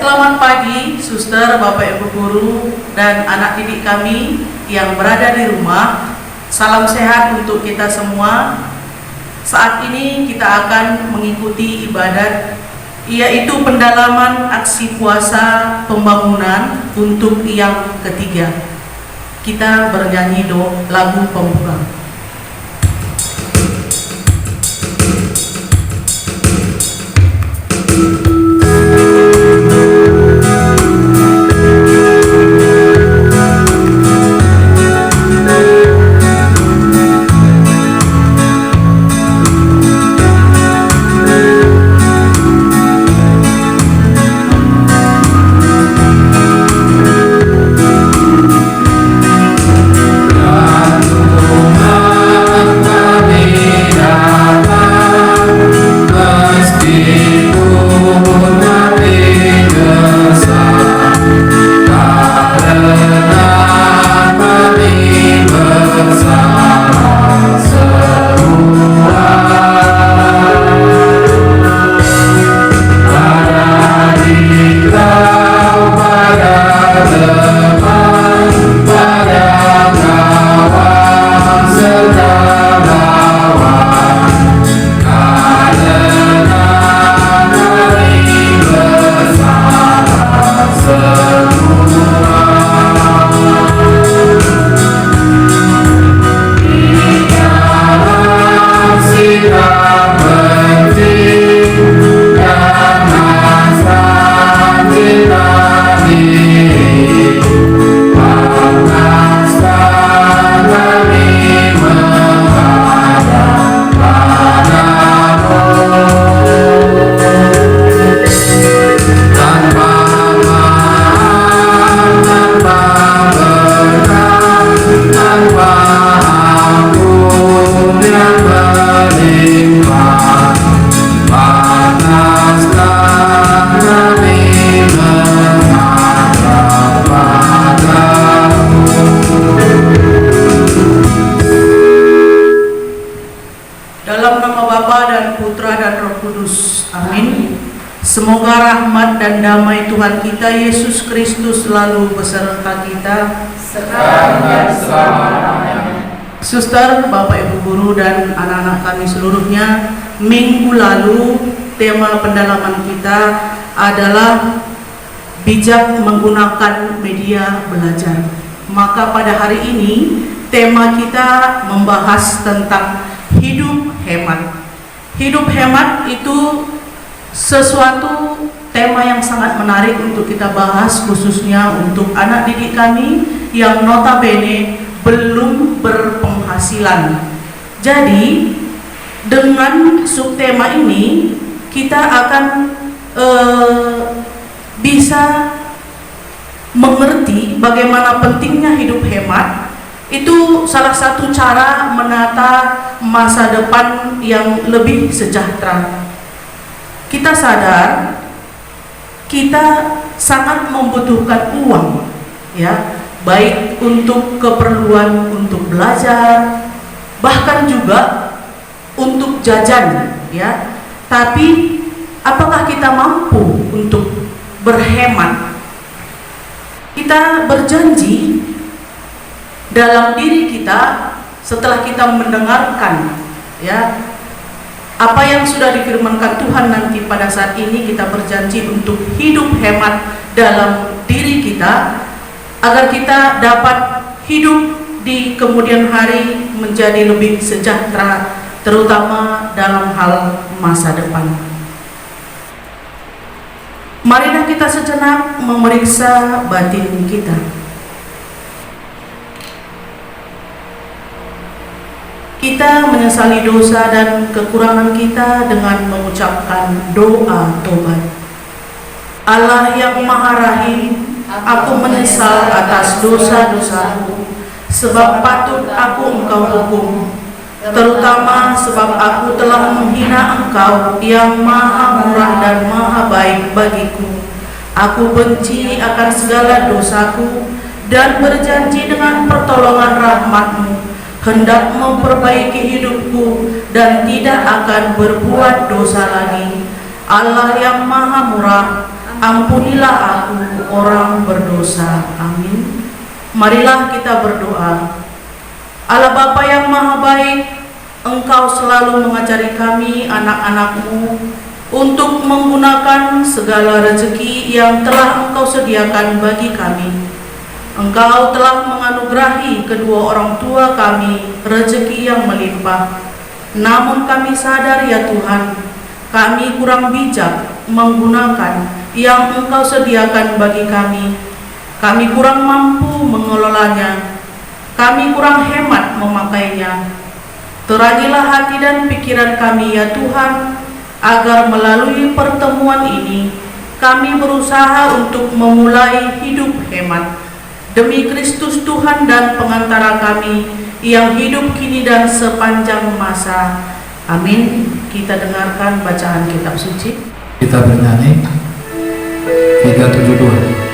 Selamat pagi, suster, bapak ibu guru, dan anak didik kami yang berada di rumah. Salam sehat untuk kita semua. Saat ini kita akan mengikuti ibadat, yaitu pendalaman aksi puasa pembangunan untuk yang ketiga. Kita bernyanyi lagu pembuka. Semoga rahmat dan damai Tuhan kita Yesus Kristus selalu beserta kita sekarang dan selama-lamanya. Suster, bapak ibu guru, dan anak-anak kami seluruhnya, minggu lalu tema pendalaman kita adalah bijak menggunakan media belajar. Maka pada hari ini tema kita membahas tentang hidup hemat. Hidup hemat itu sesuatu tema yang sangat menarik untuk kita bahas, khususnya untuk anak didik kami yang notabene belum berpenghasilan. Jadi dengan subtema ini kita akan bisa mengerti bagaimana pentingnya hidup hemat. Itu salah satu cara menata masa depan yang lebih sejahtera. Kita sadar kita sangat membutuhkan uang, ya, baik untuk keperluan untuk belajar, bahkan juga untuk jajan, ya. Tapi apakah kita mampu untuk berhemat? Kita berjanji dalam diri kita setelah kita mendengarkan, ya, apa yang sudah difirmankan Tuhan nanti pada saat ini, kita berjanji untuk hidup hemat dalam diri kita agar kita dapat hidup di kemudian hari menjadi lebih sejahtera, terutama dalam hal masa depan. Marilah kita sejenak memeriksa batin kita. Kita menyesali dosa dan kekurangan kita dengan mengucapkan doa tobat. Allah yang Maha Rahim, aku menyesal atas dosa-dosaku, sebab patut aku Engkau hukum, terutama sebab aku telah menghina Engkau yang Maha Murah dan Maha Baik bagiku. Aku benci akan segala dosaku dan berjanji dengan pertolongan rahmat-Mu hendak memperbaiki hidupku dan tidak akan berbuat dosa lagi. Allah yang Maha Murah, ampunilah aku orang berdosa. Amin. Marilah kita berdoa. Allah Bapa yang Maha Baik, Engkau selalu mengajari kami anak-anak-Mu untuk menggunakan segala rezeki yang telah Engkau sediakan bagi kami. Engkau telah menganugerahi kedua orang tua kami rezeki yang melimpah. Namun kami sadar ya Tuhan, kami kurang bijak menggunakan yang Engkau sediakan bagi kami. Kami kurang mampu mengelolanya. Kami kurang hemat memakainya. Teragilah hati dan pikiran kami ya Tuhan, agar melalui pertemuan ini kami berusaha untuk memulai hidup hemat demi Kristus Tuhan dan pengantara kami yang hidup kini dan sepanjang masa. Amin. Kita dengarkan bacaan kitab suci. Kita bernyanyi 372.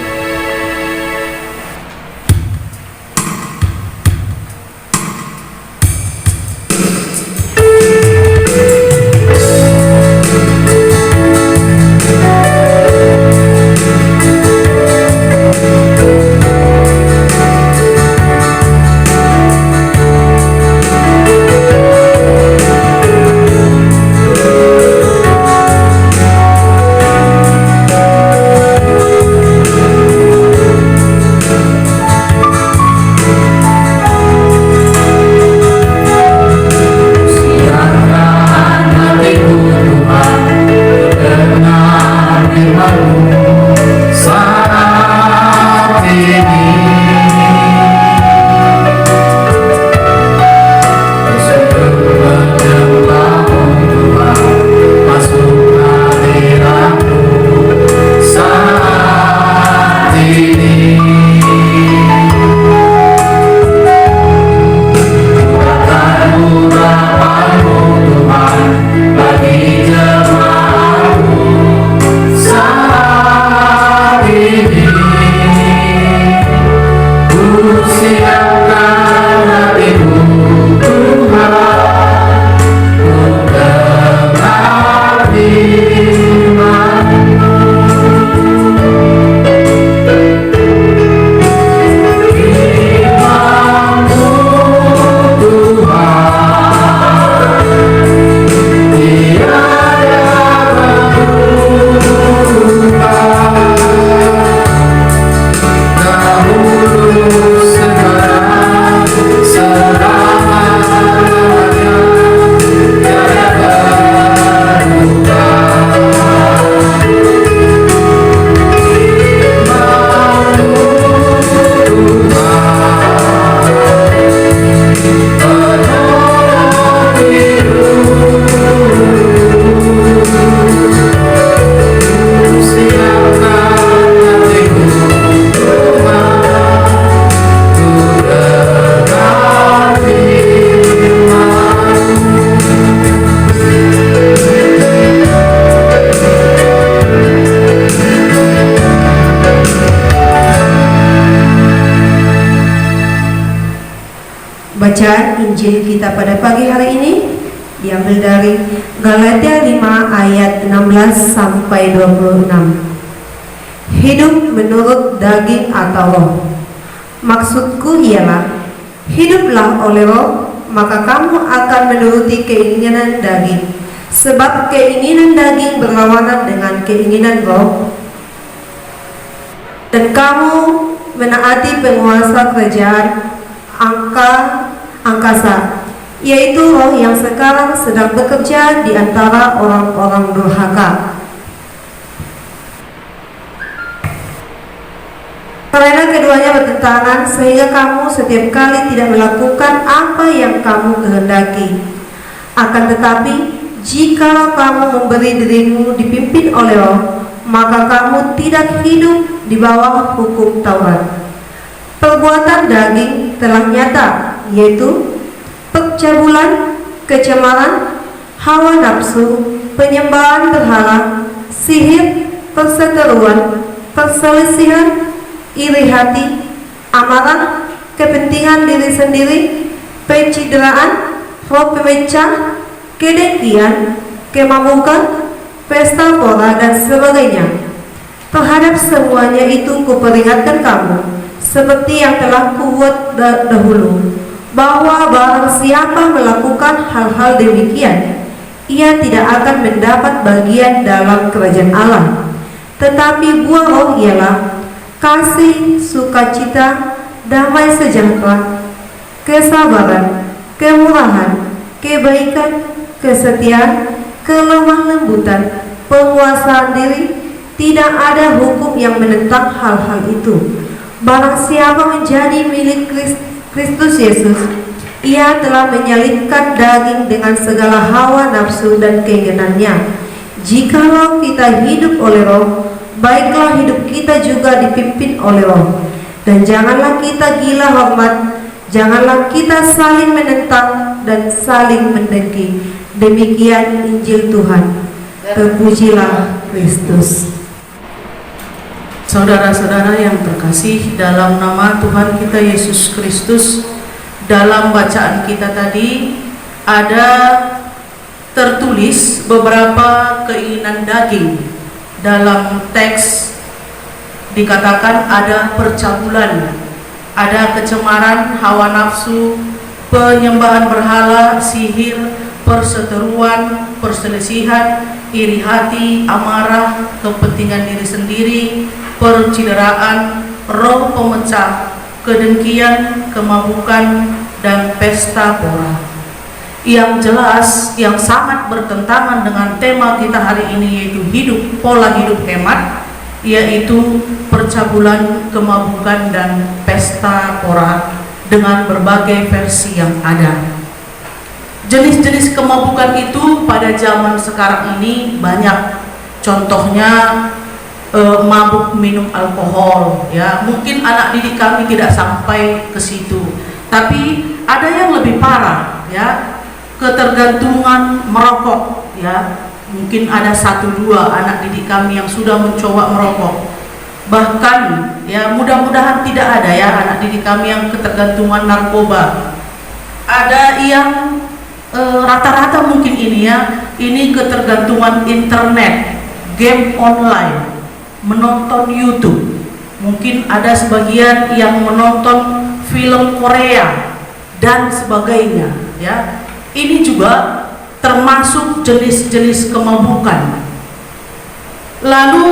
Bacaan Injil kita pada pagi hari ini diambil dari Galatia 5 ayat 16 sampai 26. Hidup menurut daging atau roh. Maksudku ialah, hiduplah oleh roh, maka kamu akan menuruti keinginan daging. Sebab keinginan daging berlawanan dengan keinginan roh, dan kamu menaati penguasa kerajaan angkasa, yaitu roh yang sekarang sedang bekerja di antara orang-orang durhaka. Karena keduanya bertentangan, sehingga kamu setiap kali tidak melakukan apa yang kamu kehendaki. Akan tetapi, jika kamu memberi dirimu dipimpin oleh roh, maka kamu tidak hidup di bawah hukum Taurat. Perbuatan daging telah nyata, yaitu pencabulan, kecemaran, hawa nafsu, penyembahan berhala, sihir, perseteruan, perselisihan, iri hati, amarah, kepentingan diri sendiri, pencideraan, roh pemecah, kedengkian, kemabukan, pesta pora dan sebagainya. Terhadap semuanya itu kuperingatkan kamu, seperti yang telah kubuat dahulu, bahwa barang siapa melakukan hal-hal demikian, ia tidak akan mendapat bagian dalam kerajaan Allah. Tetapi buah roh ialah kasih, sukacita, damai sejahtera, kesabaran, kemurahan, kebaikan, kesetiaan, kelemah lembutan, penguasaan diri. Tidak ada hukum yang menentang hal-hal itu. Barang siapa menjadi milik Kristus Yesus, ia telah menyalibkan daging dengan segala hawa nafsu dan keinginannya. Jikalau kita hidup oleh Roh, baiklah hidup kita juga dipimpin oleh Roh. Dan janganlah kita gila hormat, janganlah kita saling menentang dan saling mendengki. Demikian Injil Tuhan. Terpujilah Kristus. Saudara-saudara yang terkasih, dalam nama Tuhan kita Yesus Kristus, dalam bacaan kita tadi ada tertulis beberapa keinginan daging. Dalam teks dikatakan ada percabulan, ada kecemaran, hawa nafsu, penyembahan berhala, sihir, perseteruan, perselisihan, iri hati, amarah, kepentingan diri sendiri, percideraan, roh pemecah, kedengkian, kemabukan, dan pesta pora. Yang jelas, yang sangat bertentangan dengan tema kita hari ini, yaitu pola hidup hemat, yaitu percabulan, kemabukan, dan pesta pora dengan berbagai versi yang ada. Jenis-jenis kemabukan itu pada zaman sekarang ini banyak. Contohnya mabuk minum alkohol, ya. Mungkin anak didik kami tidak sampai ke situ, tapi ada yang lebih parah, ya. Ketergantungan merokok, ya. Mungkin ada 1-2 anak didik kami yang sudah mencoba merokok. Bahkan, ya, mudah-mudahan tidak ada ya anak didik kami yang ketergantungan narkoba. Ada yang rata-rata mungkin ini ya, ini ketergantungan internet, game online, menonton YouTube. Mungkin ada sebagian yang menonton film Korea dan sebagainya, ya. Ini juga termasuk jenis-jenis kemabukan. Lalu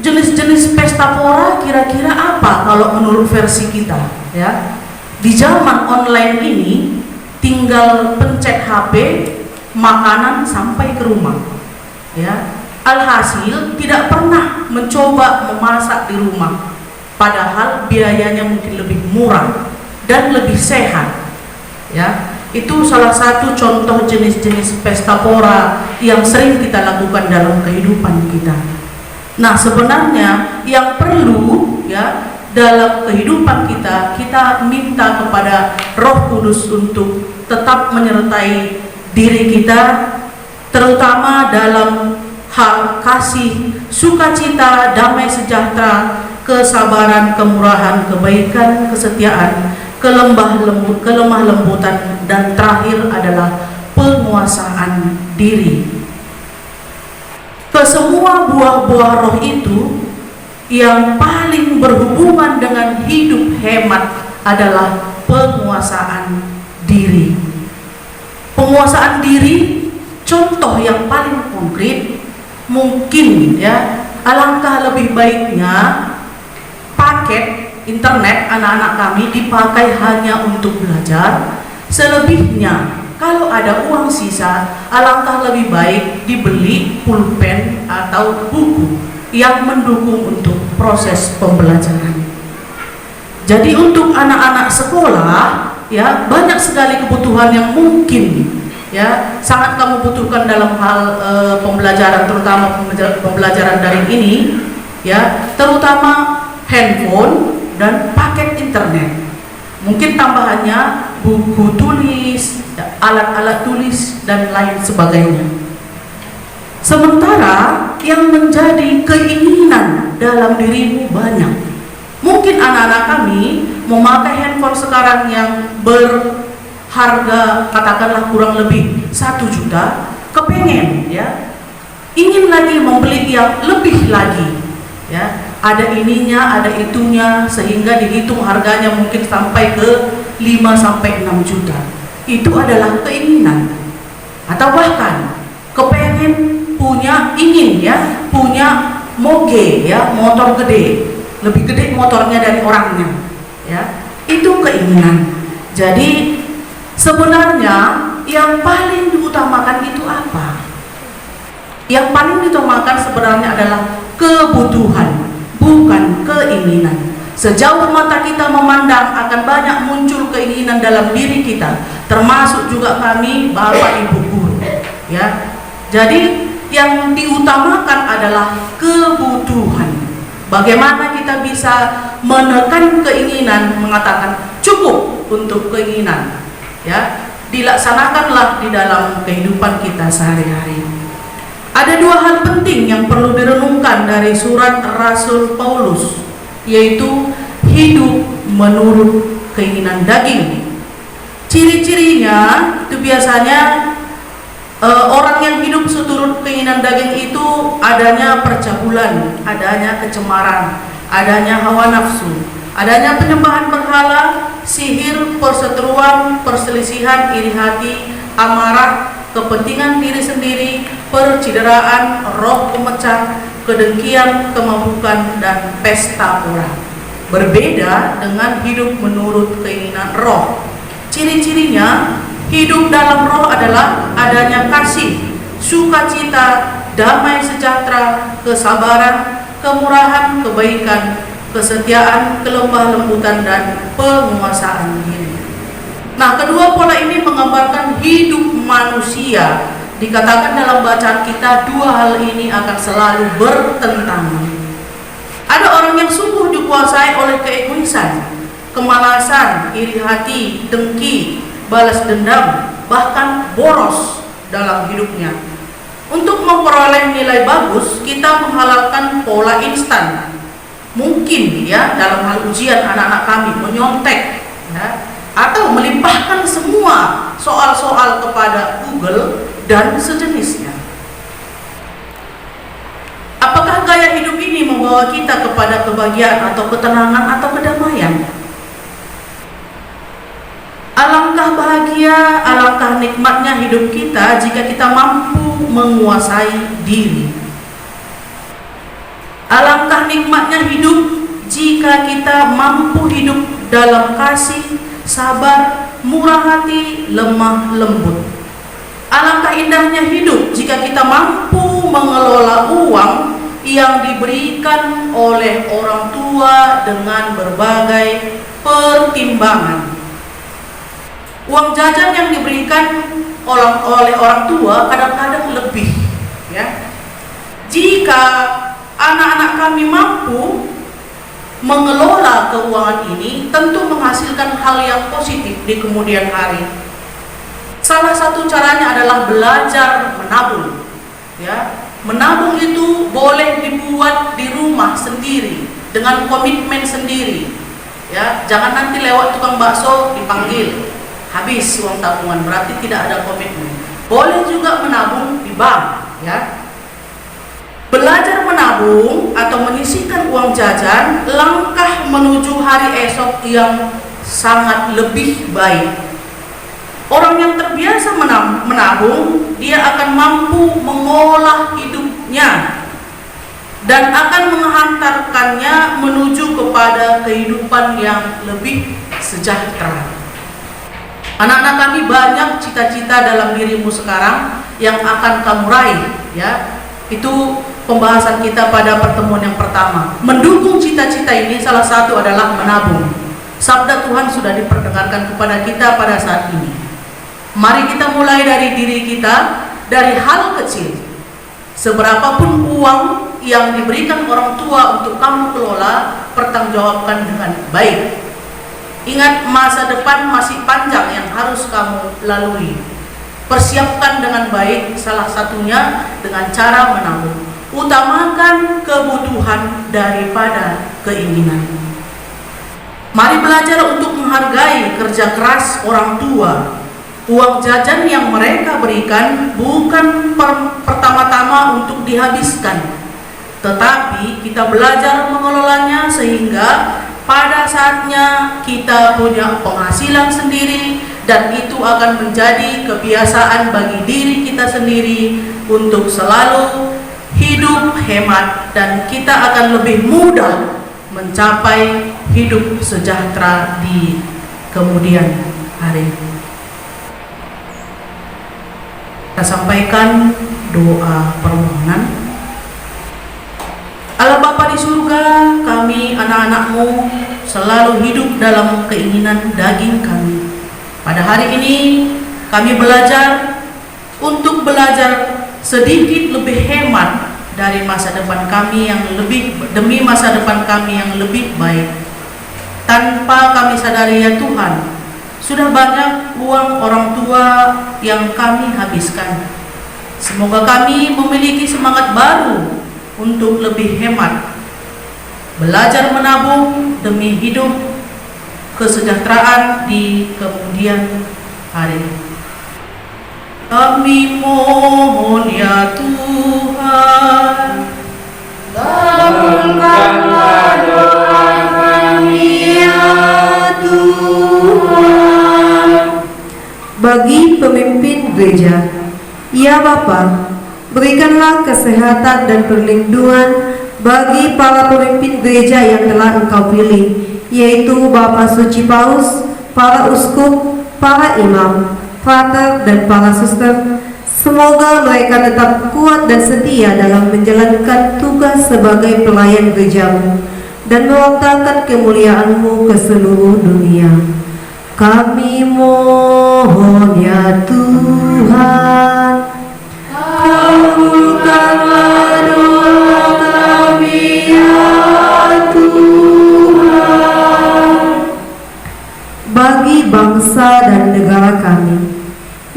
jenis-jenis pesta pora kira-kira apa kalau menurut versi kita, ya? Di zaman online ini tinggal pencet HP, makanan sampai ke rumah, ya. Alhasil tidak pernah mencoba memasak di rumah, padahal biayanya mungkin lebih murah dan lebih sehat, ya. Itu salah satu contoh jenis-jenis pesta pora yang sering kita lakukan dalam kehidupan kita. Nah, sebenarnya yang perlu, ya, dalam kehidupan kita minta kepada Roh Kudus untuk tetap menyertai diri kita, terutama dalam hal kasih, sukacita, damai sejahtera, kesabaran, kemurahan, kebaikan, kesetiaan, kelemah lembutan, dan terakhir adalah penguasaan diri. Kesemua buah-buah roh itu yang paling berhubungan dengan hidup hemat adalah penguasaan diri. Penguasaan diri, contoh yang paling konkret, mungkin ya, alangkah lebih baiknya paket internet anak-anak kami dipakai hanya untuk belajar. Selebihnya, kalau ada uang sisa, alangkah lebih baik dibeli pulpen atau buku yang mendukung untuk proses pembelajaran. Jadi untuk anak-anak sekolah, ya, banyak sekali kebutuhan yang mungkin, ya, sangat kamu butuhkan dalam hal pembelajaran, terutama pembelajaran daring ini, ya, terutama handphone dan paket internet. Mungkin tambahannya buku tulis, alat-alat tulis, dan lain sebagainya. Sementara yang menjadi keinginan dalam dirimu banyak. Mungkin anak-anak kami memakai handphone sekarang yang berharga katakanlah kurang lebih 1 juta, kepengen, ya, ingin lagi membeli yang lebih lagi, Ya, ada ininya, ada itunya, sehingga dihitung harganya mungkin sampai ke 5 sampai 6 juta. Itu adalah keinginan. Atau bahkan kepengen punya moge ya, motor gede, lebih gede motornya dari orangnya, ya. Itu keinginan. Jadi sebenarnya yang paling diutamakan itu apa? Yang paling diutamakan sebenarnya adalah kebutuhan, bukan keinginan. Sejauh mata kita memandang, akan banyak muncul keinginan dalam diri kita, termasuk juga kami Bapak Ibu guru, ya. Jadi yang diutamakan adalah kebutuhan. Bagaimana kita bisa menekan keinginan, mengatakan cukup untuk keinginan, ya, dilaksanakanlah di dalam kehidupan kita sehari-hari. Ada dua hal penting yang perlu direnungkan dari surat Rasul Paulus, yaitu hidup menurut keinginan daging. Ciri-cirinya itu biasanya orang yang hidup seturut keinginan daging itu adanya percabulan, adanya kecemaran, adanya hawa nafsu, adanya penyembahan berhala, sihir, perseteruan, perselisihan, iri hati, amarah, kepentingan diri sendiri, percideraan, roh pemecah, kedengkian, kemabukan, dan pesta pora. Berbeda dengan hidup menurut keinginan roh. Ciri-cirinya, hidup dalam roh adalah adanya kasih, sukacita, damai sejahtera, kesabaran, kemurahan, kebaikan, kesetiaan, kelemah lembutan, dan penguasaan diri. Nah, kedua pola ini menggambarkan hidup manusia. Dikatakan dalam bacaan kita, dua hal ini akan selalu bertentangan. Ada orang yang sungguh dikuasai oleh keegoisan, kemalasan, iri hati, dengki, balas dendam, bahkan boros dalam hidupnya. Untuk memperoleh nilai bagus, kita menghalalkan pola instan. Mungkin ya, dalam hal ujian anak-anak kami menyontek, ya, atau melimpahkan semua soal-soal kepada Google dan sejenisnya. Apakah gaya hidup ini membawa kita kepada kebahagiaan atau ketenangan atau kedamaian? Alangkah bahagia, alangkah nikmatnya hidup kita jika kita mampu menguasai diri. Alangkah nikmatnya hidup jika kita mampu hidup dalam kasih, sabar, murah hati, lemah lembut. Alangkah indahnya hidup jika kita mampu mengelola uang yang diberikan oleh orang tua dengan berbagai pertimbangan. Uang jajan yang diberikan oleh orang tua kadang-kadang lebih, ya. Jika anak-anak kami mampu mengelola keuangan ini, tentu menghasilkan hal yang positif di kemudian hari. Salah satu caranya adalah belajar menabung, ya. Menabung itu boleh dibuat di rumah sendiri dengan komitmen sendiri, ya. Jangan nanti lewat tukang bakso dipanggil, habis uang tabungan, berarti tidak ada komitmen. Boleh juga menabung di bank, ya. Belajar menabung atau menyisihkan uang jajan, langkah menuju hari esok yang sangat lebih baik. Orang yang terbiasa menabung, dia akan mampu mengolah hidupnya dan akan menghantarkannya menuju kepada kehidupan yang lebih sejahtera. Anak-anak kami, banyak cita-cita dalam dirimu sekarang yang akan kamu raih, ya. Itu pembahasan kita pada pertemuan yang pertama. Mendukung cita-cita ini salah satu adalah menabung. Sabda Tuhan sudah diperdengarkan kepada kita pada saat ini. Mari kita mulai dari diri kita, dari hal kecil. Seberapapun uang yang diberikan orang tua untuk kamu kelola, pertanggungjawabkan dengan baik. Ingat, masa depan masih panjang yang harus kamu lalui. Persiapkan dengan baik, salah satunya dengan cara menabung. Utamakan kebutuhan daripada keinginan. Mari belajar untuk menghargai kerja keras orang tua. Uang jajan yang mereka berikan bukan pertama-tama untuk dihabiskan, tetapi kita belajar mengelolanya sehingga pada saatnya kita punya penghasilan sendiri, dan itu akan menjadi kebiasaan bagi diri kita sendiri untuk selalu hidup hemat, dan kita akan lebih mudah mencapai hidup sejahtera di kemudian hari. Kita sampaikan doa permohonan. Allah Bapa di surga, kami anak-anak-Mu selalu hidup dalam keinginan daging kami. Pada hari ini kami belajar untuk belajar sedikit lebih hemat dari masa depan kami yang lebih, demi masa depan kami yang lebih baik. Tanpa kami sadari ya Tuhan, sudah banyak uang orang tua yang kami habiskan. Semoga kami memiliki semangat baru untuk lebih hemat, belajar menabung demi hidup kesejahteraan di kemudian hari. Kami mohon ya Tuhan, kabulkanlah doa kami ya Tuhan. Bagi pemimpin gereja, ya Bapa, berikanlah kesehatan dan perlindungan bagi para pemimpin gereja yang telah Engkau pilih, yaitu Bapak Suci Paus, para uskup, para imam, frater, dan para suster. Semoga mereka tetap kuat dan setia dalam menjalankan tugas sebagai pelayan gereja-Mu dan mewartakan kemuliaan-Mu ke seluruh dunia. Kami mohon ya Tuhan, kabulkanlah doa kami ya Tuhan. Bagi bangsa dan negara kami,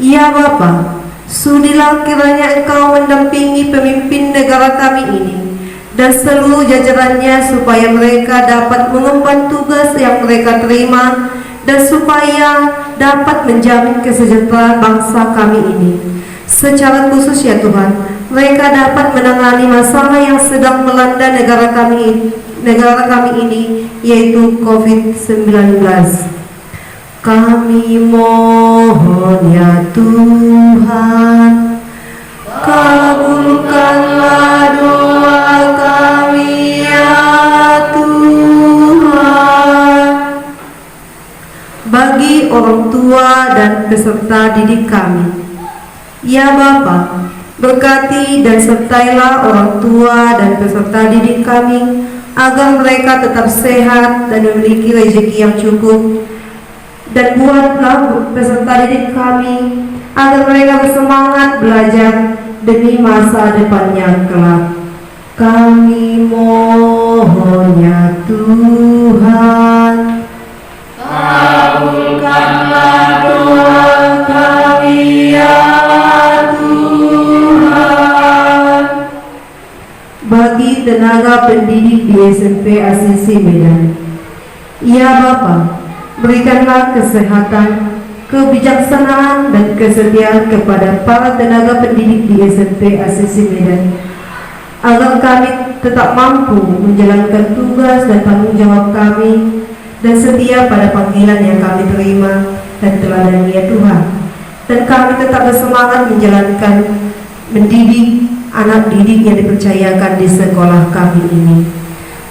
ya Bapa, sudilah kiranya Engkau mendampingi pemimpin negara kami ini dan seluruh jajarannya supaya mereka dapat mengemban tugas yang mereka terima dan supaya dapat menjamin kesejahteraan bangsa kami ini. Secara khusus ya Tuhan, mereka dapat menangani masalah yang sedang melanda negara kami ini, yaitu COVID-19. Kami mohon ya Tuhan, kabulkanlah doa kami ya Tuhan. Bagi orang tua dan peserta didik kami, ya Bapa, berkati dan sertailah orang tua dan peserta didik kami agar mereka tetap sehat dan memiliki rezeki yang cukup. Dan buatlah peserta didik kami agar mereka bersemangat belajar demi masa depannya kelak. Kami mohon ya Tuhan, kabulkanlah doa kami ya Tuhan. Bagi tenaga pendidik di SMP Asisi Medan, ya Bapa, berikanlah kesehatan, kebijaksanaan, dan kesetiaan kepada para tenaga pendidik di SMP Asisi Medan, agar kami tetap mampu menjalankan tugas dan tanggung jawab kami dan setia pada panggilan yang kami terima dan teladani ya Tuhan. Dan kami tetap bersemangat menjalankan mendidik anak didik yang dipercayakan di sekolah kami ini.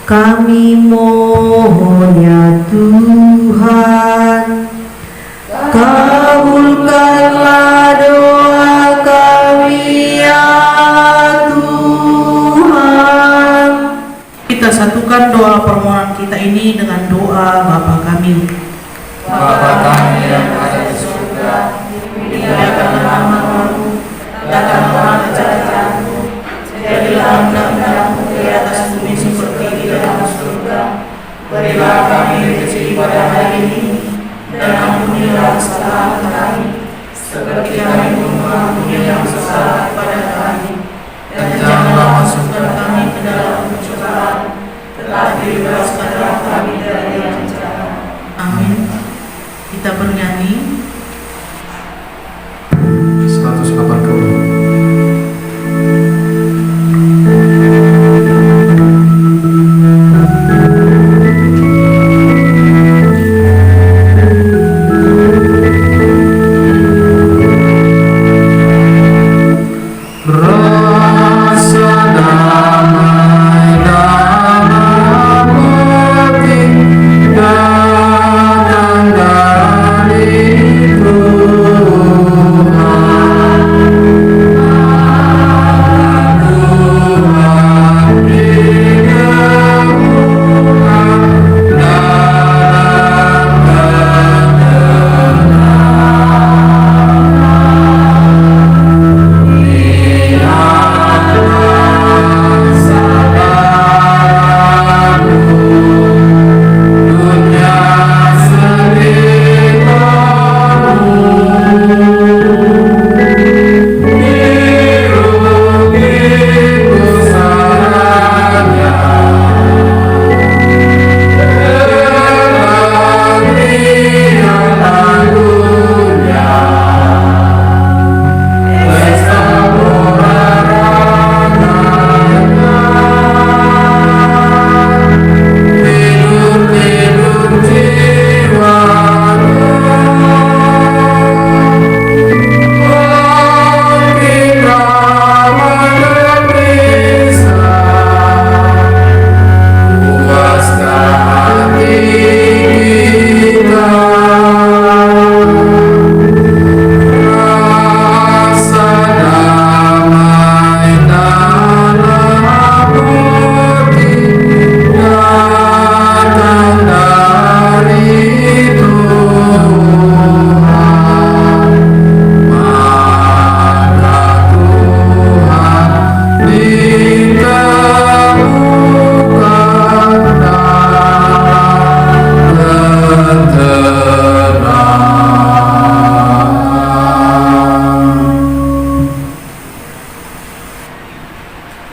Kami mohon ya Tuhan, kabulkanlah doa kami ya Tuhan. Kita satukan doa permohonan kita ini dengan doa Bapa kami. Bapa kami yang ada di surga, Dimuliakanlah nama-Mu, datanglah kerajaan-Mu, jadilah kehendak-Mu di atas bumi seperti di dalam surga. Berilah kami rezeki pada hari ini, dan ampunilah kesalahan kami, seperti kami pun mengampuni yang bersalah kepada kami. Dan janganlah masukkan kami ke dalam pencobaan, tetapi bebaskanlah kami dari yang jahat. Amin. Kita bernyanyi 180.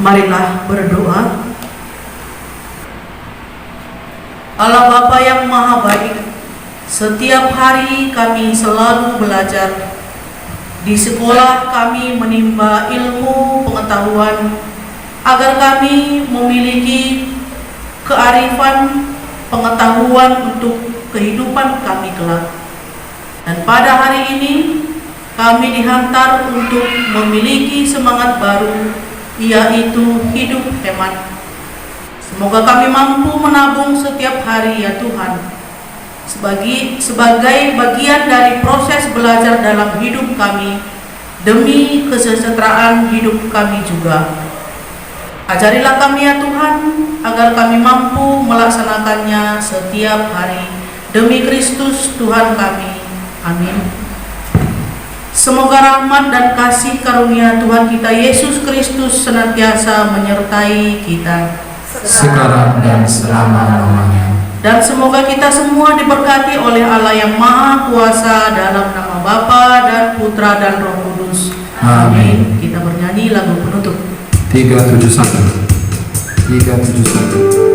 Marilah berdoa. Allah Bapa yang Maha Baik, setiap hari kami selalu belajar. Di sekolah kami menimba ilmu pengetahuan agar kami memiliki kearifan pengetahuan untuk kehidupan kami kelak. Dan pada hari ini kami dihantar untuk memiliki semangat baru, yaitu hidup hemat. Semoga kami mampu menabung setiap hari ya Tuhan, sebagai bagian dari proses belajar dalam hidup kami, demi kesejahteraan hidup kami juga. Ajarilah kami ya Tuhan, agar kami mampu melaksanakannya setiap hari, demi Kristus Tuhan kami. Amin. Semoga rahmat dan kasih karunia Tuhan kita Yesus Kristus senantiasa menyertai kita sekarang dan selama-lamanya. Dan semoga kita semua diberkati oleh Allah yang Maha Kuasa dalam nama Bapa dan Putra dan Roh Kudus. Amin. Kita bernyanyi lagu penutup. 371. 371.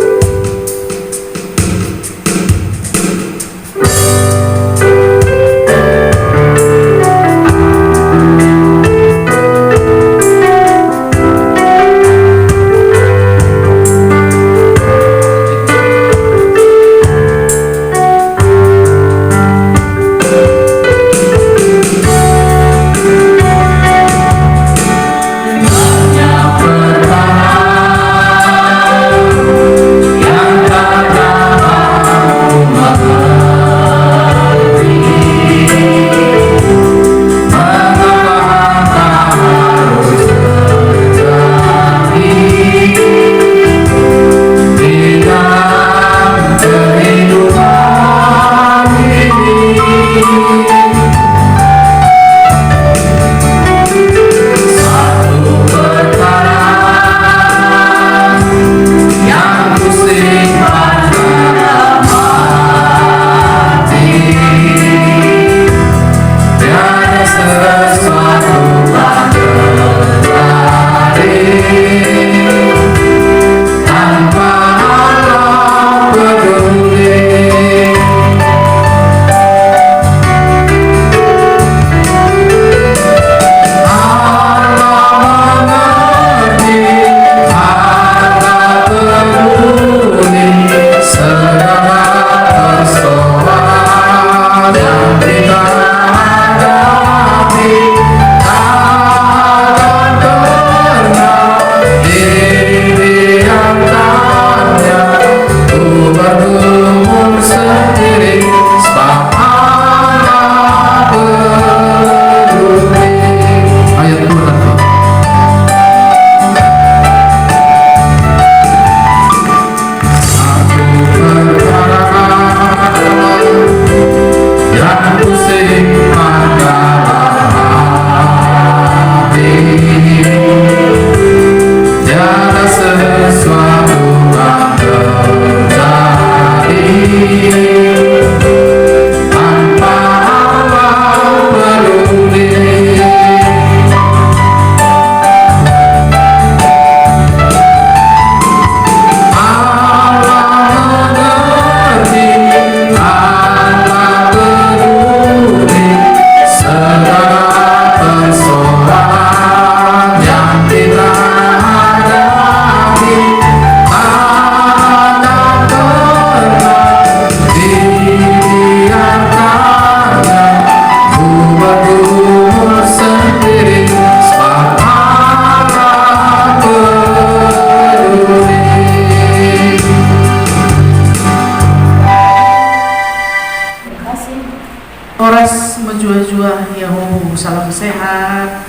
Oras menjua-jua Yahobu, salam sehat.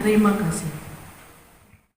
Terima kasih.